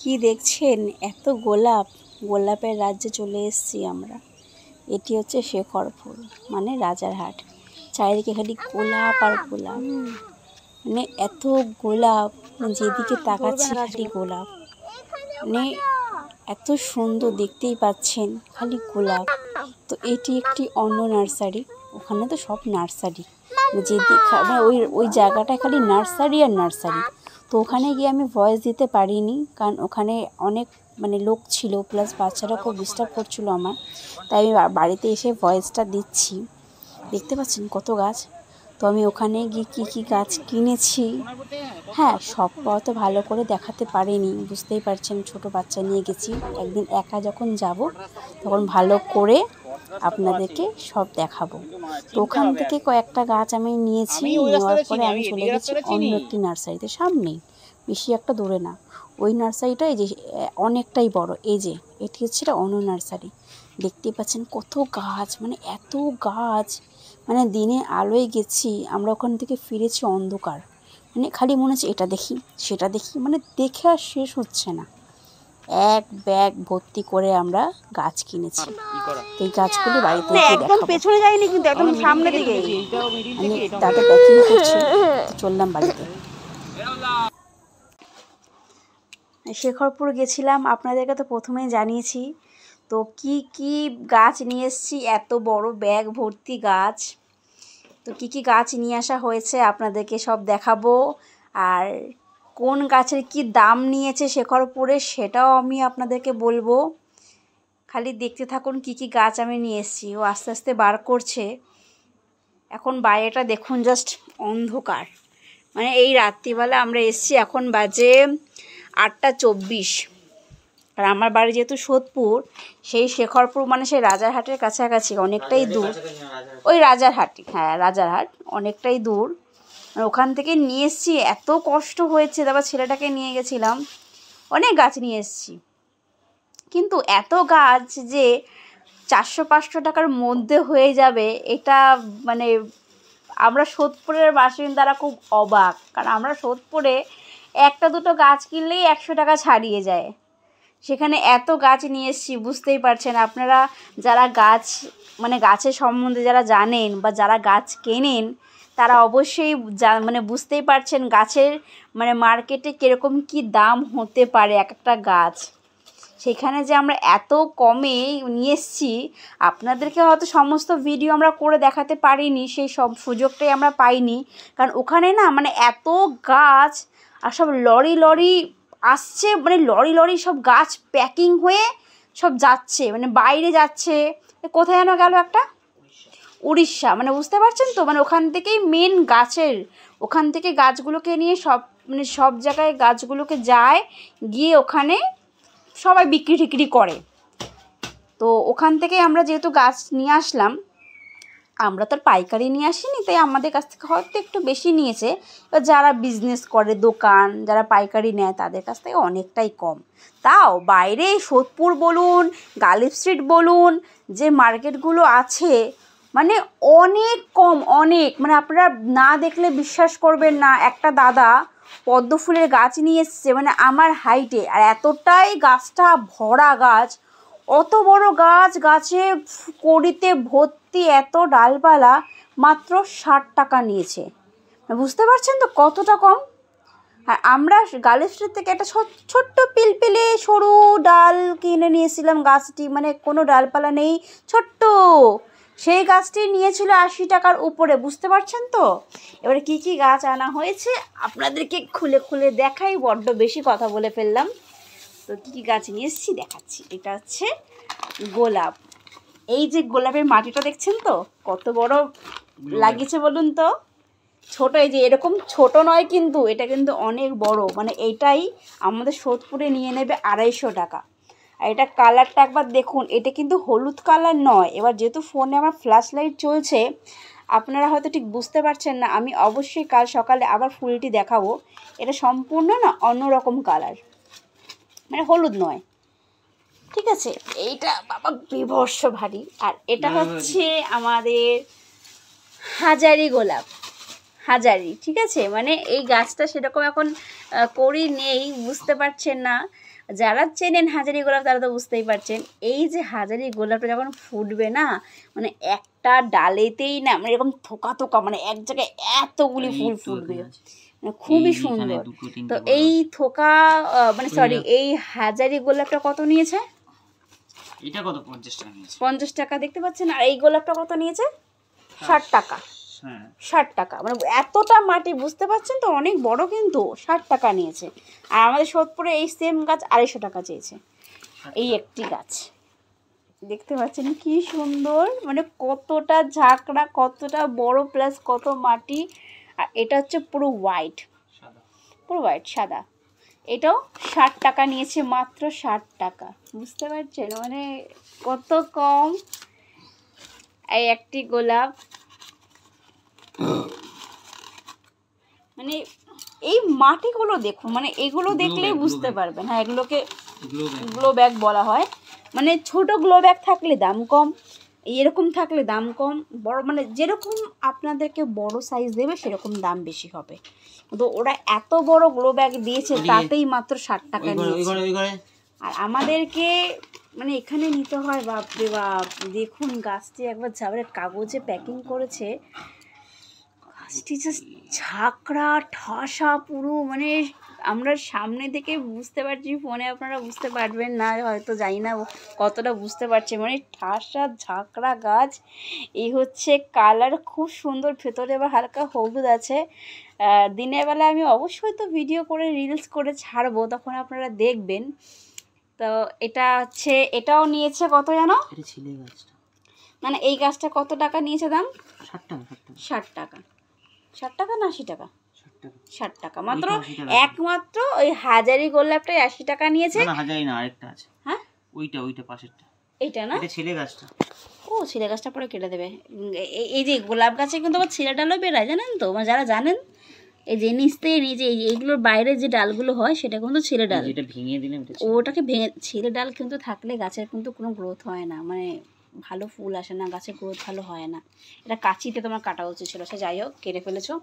কি দেখছেন? এত গোলাপ, গোলাপের রাজ্যে চলে এসেছি আমরা। এটি হচ্ছে শেখরপুর, মানে রাজারহাট। চারিদিকে খালি গোলাপ আর গোলাপ, মানে এত গোলাপ, যেদিকে তাকাচ্ছি খালি গোলাপ, মানে এত সুন্দর, দেখতেই পাচ্ছেন খালি গোলাপ। তো এটি একটি অন্য নার্সারি, ওখানে তো সব নার্সারি, যেদিকে মানে ওই জায়গাটায় খালি নার্সারি আর নার্সারি। তো ওখানে গিয়ে আমি ভয়েস দিতে পারিনি, কারণ ওখানে অনেক মানে লোক ছিল, প্লাস বাচ্চারা খুব ডিস্টার্ব করছিল আমার, তাই আমি বাড়িতে এসে ভয়েসটা দিচ্ছি। দেখতে পাচ্ছেন কত গাছ। তো আমি ওখানে গিয়ে কী গাছ কিনেছি, হ্যাঁ সব তো ভালো করে দেখাতে পারিনি, বুঝতেই পারছেন ছোট বাচ্চা নিয়ে গেছি। একদিন একা যখন যাব তখন ভালো করে আপনাদেরকে সব দেখাবো। তো ওখান থেকে কয়েকটা গাছ আমি নিয়েছি, নেওয়ার পরে আমি চলে গেছি অন্য একটি নার্সারিতে, সামনেই, বেশি একটা দূরে না। ওই নার্সারিটা এই যে অনেকটাই বড়, এই যে এটি হচ্ছে অন্য নার্সারি। দেখতেই পাচ্ছেন কত গাছ, মানে এত গাছ, মানে দিনে আলোয় গেছি আমরা, ওখান থেকে ফিরেছি অন্ধকার। মানে খালি মনে হচ্ছে এটা দেখি সেটা দেখি, মানে দেখে আর শেষ হচ্ছে না। এক ব্যাগ ভর্তি করে আমরা গাছ কিনেছি। তো এই গাছগুলি বাড়িতে গিয়ে দেখাবো। পেছনে যাইনি কিন্তু একদম সামনে দিকে আমি দাদা প্যাকিং করছি, তো চললাম বাড়িতে। শেখরপুর গেছিলাম, আপনাদেরকে তো প্রথমেই জানিয়েছি। তো কি গাছ নিয়ে এসেছি, এত বড় ব্যাগ ভর্তি গাছ। তো কি গাছ নিয়ে আসা হয়েছে আপনাদেরকে সব দেখাবো, আর কোন গাছের কি দাম নিয়েছে শেখরপুরে সেটাও আমি আপনাদেরকে বলবো। খালি দেখতে থাকুন কি গাছ আমি নিয়ে এসেছি। ও আস্তে আস্তে বার করছে। এখন বাইরেটা দেখুন, জাস্ট অন্ধকার, মানে এই রাত্রিবেলা আমরা এসেছি, এখন বাজে 8:24। আর আমার বাড়ি যেহেতু সোদপুর, সেই শেখরপুর মানে সেই রাজারহাটের কাছাকাছি, অনেকটাই দূর। ওই রাজারহাটই, হ্যাঁ রাজারহাট, অনেকটাই দূর। ওখান থেকে নিয়ে এসেছি, এত কষ্ট হয়েছে। তারপর ছেলেটাকে নিয়ে গেছিলাম, অনেক গাছ নিয়ে এসেছি, কিন্তু এত গাছ যে 400-500 টাকার মধ্যে হয়ে যাবে, এটা মানে আমরা সোদপুরের বাসিন্দারা খুব অবাক। কারণ আমরা সোদপুরে একটা দুটো গাছ কিনলেই 100 টাকা ছাড়িয়ে যায়, সেখানে এত গাছ নিয়ে এসেছি। বুঝতেই পারছেন আপনারা, যারা গাছ মানে গাছের সম্বন্ধে যারা জানেন বা যারা গাছ কেনেন, তারা অবশ্যই মানে বুঝতেই পারছেন গাছের মানে মার্কেটে কীরকম কী দাম হতে পারে এক একটা গাছ। সেখানে যে আমরা এত কমে নিয়ে এসেছি, আপনাদেরকে হয়তো সমস্ত ভিডিও আমরা করে দেখাতে পারিনি, সেই সব সুযোগটাই আমরা পাইনি। কারণ ওখানে না মানে এত গাছ, আর সব লরি আসছে, মানে লরি সব গাছ প্যাকিং হয়ে সব যাচ্ছে, মানে বাইরে যাচ্ছে। কোথায় যেন গেল একটা, উড়িষ্যা, মানে বুঝতে পারছেন তো, মানে ওখান থেকেই মেন গাছের, ওখান থেকে গাছগুলোকে নিয়ে সব মানে সব জায়গায় গাছগুলোকে যায়, গিয়ে ওখানে সবাই বিক্রি করে। তো ওখান থেকে আমরা যেহেতু গাছ নিয়ে আসলাম, আমরা তো আর পাইকারি নিয়ে আসিনি, তাই আমাদের কাছ থেকে হয়তো একটু বেশি নিয়েছে। এবার যারা বিজনেস করে, দোকান যারা পাইকারি নেয়, তাদের কাছ থেকে অনেকটাই কম। তাও বাইরে সোদপুর বলুন, গালিব স্ট্রিট বলুন, যে মার্কেটগুলো আছে, মানে অনেক কম, অনেক, মানে আপনারা না দেখলে বিশ্বাস করবেন না। একটা দাদা পদ্ম ফুলের গাছ নিয়ে এসছে, মানে আমার হাইটে, আর এতটাই গাছটা ভরা গাছ, অত বড় গাছ, গাছে কড়িতে ভর্তি, এত ডালপালা, মাত্র 60 টাকা নিয়েছে। বুঝতে পারছেন তো কতটা কম। আর আমরা গালিব স্ট্রিট থেকে একটা ছোট্ট পিলপিলে সরু ডাল কিনে নিয়েছিলাম, গাছটি মানে কোনো ডালপালা নেই, ছোট্ট, সেই গাছটি নিয়েছিল 80 টাকার উপরে। বুঝতে পারছেন তো। এবারে কি গাছ আনা হয়েছে আপনাদেরকে খুলে দেখাই, বড্ড বেশি কথা বলে ফেললাম। তো কী গাছ নিয়ে এসেছি দেখাচ্ছি। এটা হচ্ছে গোলাপ। এই যে গোলাপের মাটিটা দেখছেন তো কত বড় লাগিয়েছে বলুন তো। ছোট, এই যে এরকম ছোট নয় কিন্তু, এটা কিন্তু অনেক বড়, মানে এইটাই আমাদের সোদপুরে নিয়ে নেবে 250 টাকা। আর এটা কালারটা একবার দেখুন, এটা কিন্তু হলুদ কালার নয়। এবার যেহেতু ফোনে আমার ফ্ল্যাশ লাইট চলছে, আপনারা হয়তো ঠিক বুঝতে পারছেন না। আমি অবশ্যই কাল সকালে আবার ফুলটি দেখাবো। এটা সম্পূর্ণ না অন্যরকম কালার, মানে হলুদ নয়, ঠিক আছে। এইটা বাবা বিভৎস ভারী। আর এটা হচ্ছে আমাদের হাজারি গোলাপ। হাজারি, ঠিক আছে? মানে এই গাছটা সেরকম এখন করি নেই, বুঝতে পারছেন না। যারা চেনেন হাজারি গোলাপ তারা তো বুঝতেই পারছেন। এই যে হাজারি গোলাপটা যখন ফুটবে না, মানে একটা ডালেতেই না মানে এরকম থোকা থোকা, মানে এক জায়গায় এতগুলি ফুল ফুটবে, মানে খুবই সুন্দর। তো এই থোকা মানে সরি, এই হাজারি গোলাপটা কত নিয়েছে? এটা কত? 50 টাকা নিয়েছে। 50 টাকা, দেখতে পাচ্ছেন। আর এই গোলাপটা কত নিয়েছে? 60 টাকা। হ্যাঁ 60 টাকা, মানে এতটা মাটি, বুঝতে পারছেন তো, অনেক বড়, কিন্তু 60 টাকা নিয়েছে। আর আমাদের সোদপুরে এই সেম গাছ 250 টাকা চেয়েছে, এই একটি গাছ। দেখতে পাচ্ছেন কি সুন্দর, মানে কতটা ঝাঁকড়া, কতটা বড়, প্লাস কত মাটি। আর এটা হচ্ছে পুরো হোয়াইট, সাদা, পুরো হোয়াইট সাদা। এটাও 60 টাকা নিয়েছে, মাত্র 60 টাকা, বুঝতে পারছেন মানে কত কম। এই একটি গোলাপ, মানে এই মাটিগুলো দেখুন, মানে এগুলো দেখলেই বুঝতে পারবেন। হ্যাঁ, এগুলোকে গ্লো ব্যাগ বলা হয়। মানে ছোট গ্লো ব্যাগ থাকলে দাম কম, এরকম থাকলে দাম কম, বড় মানে যেরকম আপনাদেরকে বড় সাইজ দেবে সেরকম দাম বেশি হবে। তো ওরা এত বড় গ্লো ব্যাগ দিয়েছে, তাতেই মাত্র 60 টাকা নিয়েছে। আর আমাদেরকে মানে এখানে নিতে হয়, বাপরে বাপ, দেখুন গাছটি একবার যাবে, কাগজে প্যাকিং করেছে, গাছটি জাস্ট ঝাঁকড়া ঠাসা পুরো, মানে আমরা সামনে থেকে বুঝতে পারছি, ফোনে আপনারা বুঝতে পারবেন না হয়তো, জানি না কতটা বুঝতে পারছে, মানে ঠাসা ঝাঁকড়া গাছ। এই হচ্ছে কালার, খুব সুন্দর, ভেতরে আবার হালকা হলুদ আছে। দিনের বেলা আমি অবশ্যই তো ভিডিও করে রিলস করে ছাড়বো, তখন আপনারা দেখবেন। তো এটা হচ্ছে, এটাও নিয়েছে কত জানো? এটা ছিলে গাছটা, মানে এই গাছটা কত টাকা নিয়েছে দাম? 60 টাকা। 60 টাকা, 60 টাকা না 80 টাকা? 60 টাকা। 60 টাকা মাত্র। একমাত্র ওই হাজারি গোলাপটাই 80 টাকা নিয়েছে। না হাজারি না, আরেকটা আছে। হ্যাঁ ওইটা পাশেরটা, এইটা না? এটা ছিলে গাছটা। ও, ছিলে গাছটা পরে কেটে দেবে। এই যে গোলাপ গাছে কিন্তু আবার ছিলে ডালও বেরায়, জানেন তো? মানে যারা জানেন, এই যে নিচতে এই যে এইগুলোর বাইরে যে ডালগুলো হয় সেটা কিন্তু ছিলে ডাল। যেটা ভেঙে দিলাম ওটাকে ভেঙে, ছিলে ডাল কিন্তু থাকলে গাছের কিন্তু কোনো গ্রোথ হয় না, মানে ভালো ফুল আসে না, গাছের গ্রোথ ভালো হয় না। এটা কাঁচিতে তোমার কাটা উচিত ছিল, সে যাই হোক, কেটে ফেলেছো।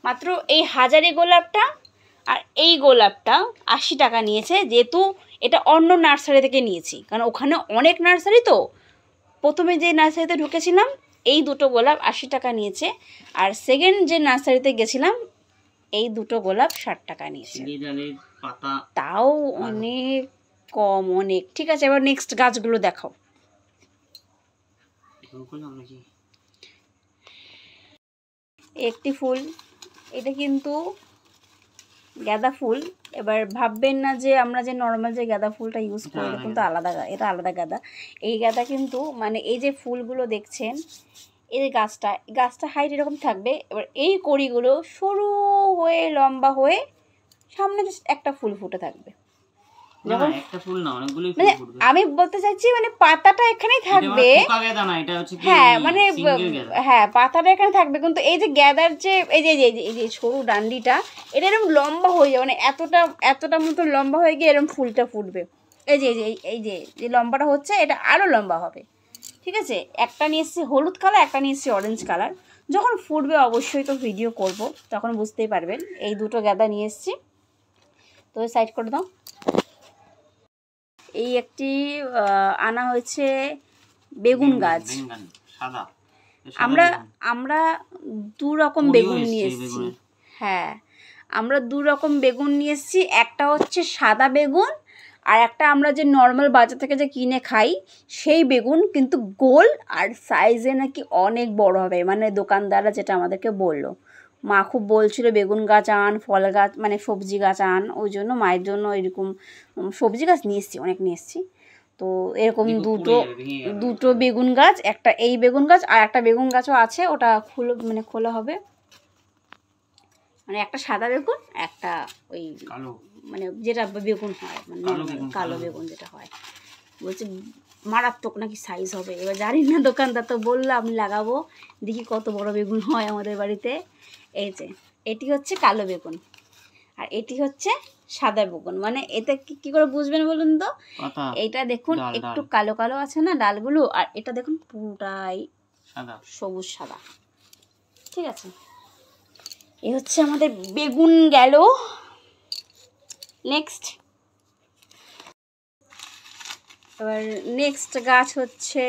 মাত্র এই হাজারি গোলাপটা আর এই গোলাপটা 80 টাকা নিয়েছে, যেহেতু এটা অন্য নার্সারি থেকে নিয়েছি, কারণ ওখানে অনেক নার্সারি, তো প্রথমে যে নার্সারিতে ঢুকেছিলাম এই দুটো গোলাপ 80 টাকা নিয়েছে, আর সেকেন্ড যে নার্সারিতে গেছিলাম এই দুটো গোলাপ 60 টাকা নিয়েছে। পাতা তাও অনেক কম, অনেক। ঠিক আছে, এবার নেক্সট গাছগুলো দেখাও। একটি ফুল, এটা কিন্তু গাঁদা ফুল। এবার ভাববেন না যে আমরা যে নর্মাল যে গাঁদা ফুলটা ইউজ করি, এটা কিন্তু আলাদা, এটা আলাদা গাঁদা। এই গাঁদা কিন্তু মানে এই যে ফুলগুলো দেখছেন, এই যে গাছটা হাইট এরকম থাকবে, এবার এই কড়িগুলো সরু হয়ে লম্বা হয়ে সামনে জাস্ট একটা ফুল ফুটে থাকবে। যখন একটা ফুল না, অনেকগুলোই ফুল মানে ফুটবে। আমি বলতে চাইছি, মানে পাতাটা এখানেই থাকবে। পোকা গাঁদা না, এটা হচ্ছে কি, হ্যাঁ মানে সিঙ্গেল গাঁদা। হ্যাঁ, পাতাটা এখানে থাকবে, কিন্তু এই যে গাঁদার যে এই যে সরু ডান্ডিটা, এটা এরকম লম্বা হয়ে যাবে, মানে এতটা মতো লম্বা হয়ে গিয়ে এরকম ফুলটা ফুটবে। এই যে লম্বাটা হচ্ছে, এটা আরও লম্বা হবে। ঠিক আছে, একটা নিয়ে এসেছি হলুদ কালার, একটা নিয়ে এসেছি অরেঞ্জ কালার। যখন ফুটবে অবশ্যই তো ভিডিও করব, তখন বুঝতেই পারবেন। এই দুটো গাঁদা নিয়ে এসেছি, তো সাইড করে দাও। এই একটি আনা হয়েছে বেগুন গাছ। আমরা দু রকম বেগুন নিয়ে এসেছি। হ্যাঁ, আমরা দু রকম বেগুন নিয়ে এসেছি। একটা হচ্ছে সাদা বেগুন, আর একটা আমরা যে নর্মাল বাজার থেকে যে কিনে খাই সেই বেগুন, কিন্তু গোল আর সাইজে নাকি অনেক বড় হবে, মানে দোকানদাররা যেটা আমাদেরকে বললো। মা খুব বলছিল বেগুন গাছ আন, ফল গাছ মানে সবজি গাছ আন, ওই জন্য মায়ের জন্য এরকম সবজি গাছ নিয়ে এসেছি, অনেক নিয়ে এসেছি। তো এরকম দুটো বেগুন গাছ, একটা এই বেগুন গাছ আর একটা বেগুন গাছও আছে, ওটা খোলা হবে। মানে একটা সাদা বেগুন, একটা ওই মানে যেটা বেগুন হয়, মানে কালো বেগুন যেটা হয়। বলছে মারাত্মক নাকি সাইজ হবে। এবার জানি না, দোকানদার তো বললো আমি লাগাবো, দেখি কত বড় বেগুন হয় আমাদের বাড়িতে। এই যে এটি হচ্ছে কালো বেগুন, আর এটি হচ্ছে সাদা বেগুন। মানে এটা কি করে বুঝবেন বলুন তো? এইটা দেখুন একটু কালো কালো আছে না ডালগুলো, আর এটা দেখুন পুরোটাই সবুজ সাদা। ঠিক আছে, এই হচ্ছে আমাদের বেগুন গেল। নেক্সট, এবার নেক্সট গাছ হচ্ছে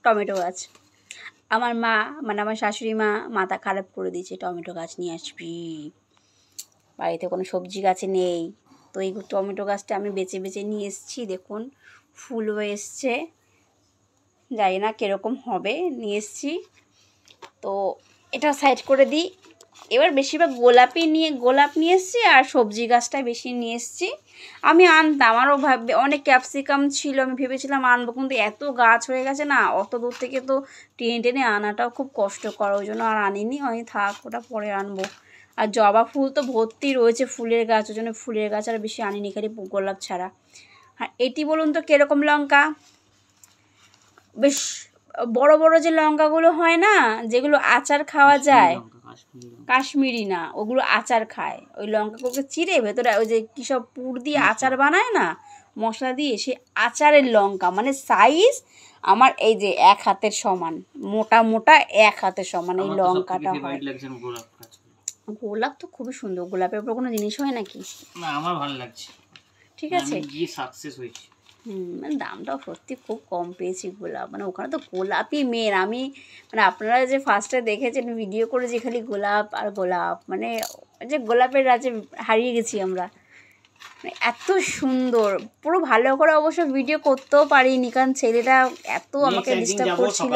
টমেটো গাছ। আমার মা মানে আমার শাশুড়ি মা মাথা খারাপ করে দিয়েছে, টমেটো গাছ নিয়ে আসবি, বাড়িতে কোনো সবজি গাছে নেই। তো এই টমেটো গাছটা আমি বেছে বেছে নিয়ে এসেছি, দেখুন ফুলও এসছে, জানি না কীরকম হবে, নিয়ে এসেছি। তো এটা সাইড করে দিই। এবার বেশিরভাগ গোলাপ নিয়ে এসেছি আর সবজি গাছটাই বেশি নিয়ে এসেছি। আমি আনতাম, আরও অনেক ক্যাপসিকাম ছিল, আমি ভেবেছিলাম আনবো, কিন্তু এত গাছ হয়ে গেছে না, অত দূর থেকে তো টেনে টেনে আনাটাও খুব কষ্টকর, ওই জন্য আর আনিনি। আমি থাক, ওটা পরে আনবো। আর জবা ফুল তো ভর্তি রয়েছে ফুলের গাছ, ওই জন্য ফুলের গাছ আর বেশি আনিনি, খালি গোলাপ ছাড়া। আর এটি বলুন তো কীরকম লঙ্কা, বেশ বড় বড় যে লঙ্কাগুলো হয় না, যেগুলো আচার খাওয়া যায়, কাশ্মীরি না, ওগুলো আচার খায়। ওই লঙ্কাগুলোকে চিড়ে ভেতরে ওই যে কী সব পুর দিয়ে আচার বানায় না, মশলা দিয়ে, সে আচারের লঙ্কা, মানে সাইজ আমার এই যে 1 হাতের সমান, মোটা মোটা 1 হাতের সমান এই লঙ্কাটা হয়। গোলাপ তো খুবই সুন্দর, গোলাপের উপর কোনো জিনিস হয় নাকি? না, আমার ভালো লাগছে, ঠিক আছে, গিয়ে সাকসেস হয়েছে। মানে দামটাও সত্যি খুব কম পেয়েছি গোলাপ, মানে ওখানে তো গোলাপই মেন। আমি মানে আপনারা যে ফার্স্টে দেখেছেন ভিডিও করে যে খালি গোলাপ আর গোলাপ, মানে যে গোলাপের রাজ্যে হারিয়ে গেছি আমরা, মানে এত সুন্দর। পুরো ভালো করে অবশ্য ভিডিও করতেও পারিনি, কারণ ছেলেটা এত আমাকে ডিস্টার্ব করছিল।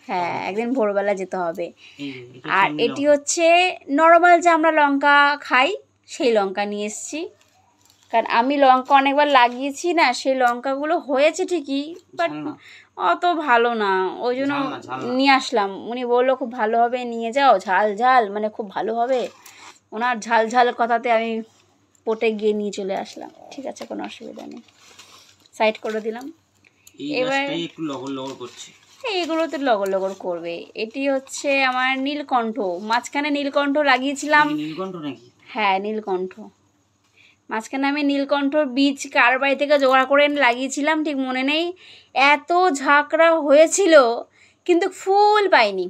হ্যাঁ, একদিন ভোরবেলা যেতে হবে। আর এটি হচ্ছে নর্মাল যে আমরা লঙ্কা খাই, সেই লঙ্কা নিয়ে এসেছি। কারণ আমি লঙ্কা অনেকবার লাগিয়েছি না, সেই লঙ্কাগুলো হয়েছে ঠিকই, বাট অত ভালো না, ওই জন্য নিয়ে আসলাম। উনি বললো খুব ভালো হবে, নিয়ে যাও, ঝাল ঝাল, মানে খুব ভালো হবে। ওনার ঝাল ঝাল কথাতে আমি পটে গিয়ে নিয়ে চলে আসলাম। ঠিক আছে, কোনো অসুবিধা নেই, সাইড করে দিলাম। এবার একটু লগর লগর করছে, এইগুলো তো লগর লগর করবে। এটি হচ্ছে আমার নীলকণ্ঠ, মাঝখানে নীলকণ্ঠ লাগিয়েছিলাম। নীলকণ্ঠ নাকি? হ্যাঁ, নীলকণ্ঠ। মাঝখানে আমি নীলকণ্ঠর বীজ কার বাড়ি থেকে জোগাড় করে লাগিয়েছিলাম, ঠিক মনে নেই। এত ঝাঁকড়া হয়েছিল, কিন্তু ফুল পাইনি।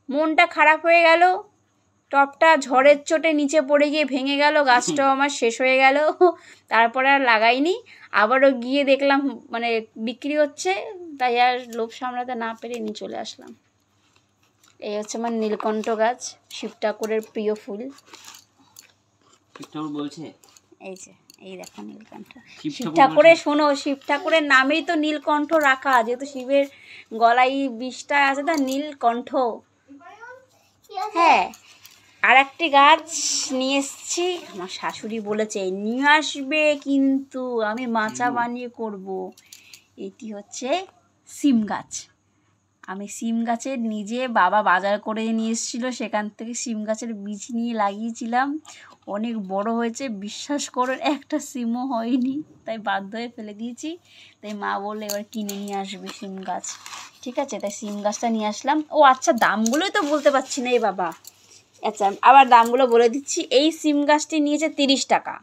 মনটা খারাপ হয়ে গেল, টবটা ঝড়ের চোটে নিচে পড়ে গিয়ে ভেঙে গেল, গাছটাও আমার শেষ হয়ে গেল। তারপরে আর লাগাইনি। আবারও গিয়ে দেখলাম মানে বিক্রি হচ্ছে, তাই আর লোভ সামলাতে না পেরে নিয়ে চলে আসলাম। এই হচ্ছে আমার নীলকণ্ঠ গাছ, শিব ঠাকুরের প্রিয় ফুল। শিব ঠাকুর বলছে, এই যে এই দেখো নীলকণ্ঠ। শিব ঠাকুরের, শোনো, শিব ঠাকুরের নামেই তো নীলকণ্ঠ রাখা, যেহেতু শিবের গলায় বিষটা আছে, তা নীলকণ্ঠ। হ্যাঁ, আর একটি গাছ নিয়ে এসছি, আমার শাশুড়ি বলেছে নিয়ে আসবে, কিন্তু আমি মাচা বানিয়ে করব। এটি হচ্ছে সিম গাছ। আমি সিম গাছের নিজে বাবা বাজার করে নিয়ে এসেছিলো, সেখান থেকে সিম গাছের বীজ নিয়ে লাগিয়েছিলাম, অনেক বড় হয়েছে, বিশ্বাস করুন একটা সিমও হয়নি, তাই বাধ্য হয়ে ফেলে দিয়েছি। তাই মা বললে এবার কিনে নিয়ে আসবে সিম গাছ। ঠিক আছে, তাই সিম গাছটা নিয়ে আসলাম। ও আচ্ছা, দামগুলোই তো বলতে পারছি না এই বাবা। আচ্ছা, আবার দামগুলো বলে দিচ্ছি। এই সিম গাছটি নিয়েছে 30 টাকা।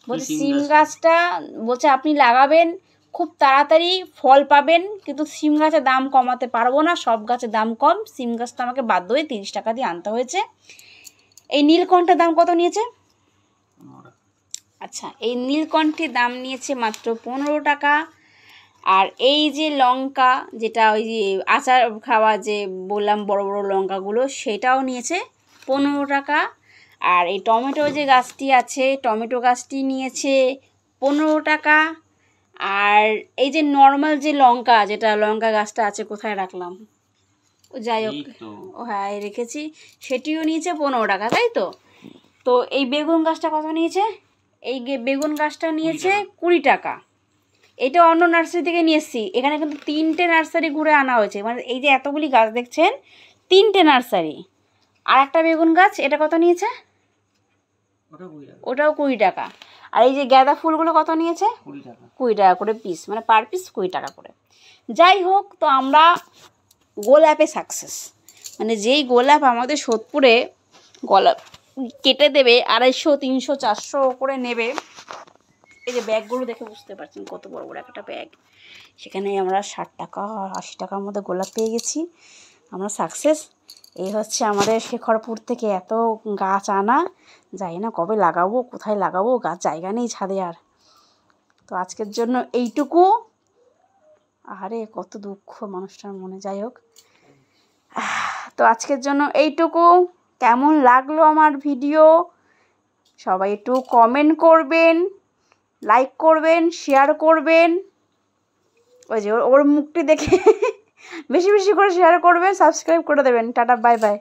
বলছে সিম গাছটা, বলছে আপনি লাগাবেন, খুব তাড়াতাড়ি ফল পাবেন, কিন্তু সিম গাছের দাম কমাতে পারবো না, সব গাছের দাম কম, সিম গাছটা আমাকে বাধ্য হয়ে 30 টাকা দিয়ে আনতে হয়েছে। এই নীলকণ্ঠের দাম কত নিয়েছে? আচ্ছা, এই নীলকণ্ঠের দাম নিয়েছে মাত্র 15 টাকা। আর এই যে লঙ্কা, যেটা ওই যে আচার খাওয়া যে বললাম বড় বড় লঙ্কাগুলো, সেটাও নিয়েছে 15 টাকা। আর এই টমেটো যে গাছটি আছে, টমেটো গাছটি নিয়েছে 15 টাকা। আর এই যে নর্মাল যে লঙ্কা, যেটা লঙ্কা গাছটা আছে, কোথায় রাখলাম, ও যাই হোক, ও হ্যাঁ রেখেছি, সেটিও নিয়েছে 15 টাকা, তাই তো। তো এই বেগুন গাছটা কত নিয়েছে? এই বেগুন গাছটা নিয়েছে 20 টাকা। এটা অন্য নার্সারি থেকে নিয়ে এসেছি, এখানে কিন্তু 3টে নার্সারি ঘুরে আনা হয়েছে, মানে এই যে এতগুলি গাছ দেখছেন, 3টে নার্সারি। আর একটা বেগুন গাছ, এটা কত নিয়েছে? ওটাও 20 টাকা। আর এই যে গাঁদা ফুলগুলো কত নিয়েছে? 20 টাকা করে পিস, মানে পার পিস 20 টাকা করে। যাই হোক, তো আমরা গোলাপে সাকসেস, মানে যেই গোলাপ আমাদের সোদপুরে গোলাপ কেটে দেবে 250, 300, 400 করে নেবে। এই যে ব্যাগগুলো দেখে বুঝতে পারছেন কত বড় বড় একটা ব্যাগ, সেখানে আমরা 60 টাকা 80 টাকার মধ্যে গোলাপ পেয়ে গেছি। আমরা সাকসেস। এই হচ্ছে আমাদের শেখরপুর থেকে এত গাছ আনা, জানি না কবে লাগাবো, কোথায় লাগাবো, গাছ জায়গা নেই ছাদে আর। তো আজকের জন্য এইটুকু। আরে কত দুঃখ মানুষটার মনে, যাই হোক। তো আজকের জন্য এইটুকু। কেমন লাগলো আমার ভিডিও সবাই একটু কমেন্ট করবেন, লাইক করবেন, শেয়ার করবেন। ওই যে ওর মুখটি দেখে বেশি বেশি করে শেয়ার করবেন, সাবস্ক্রাইব করে দেবেন। Tata, bye bye.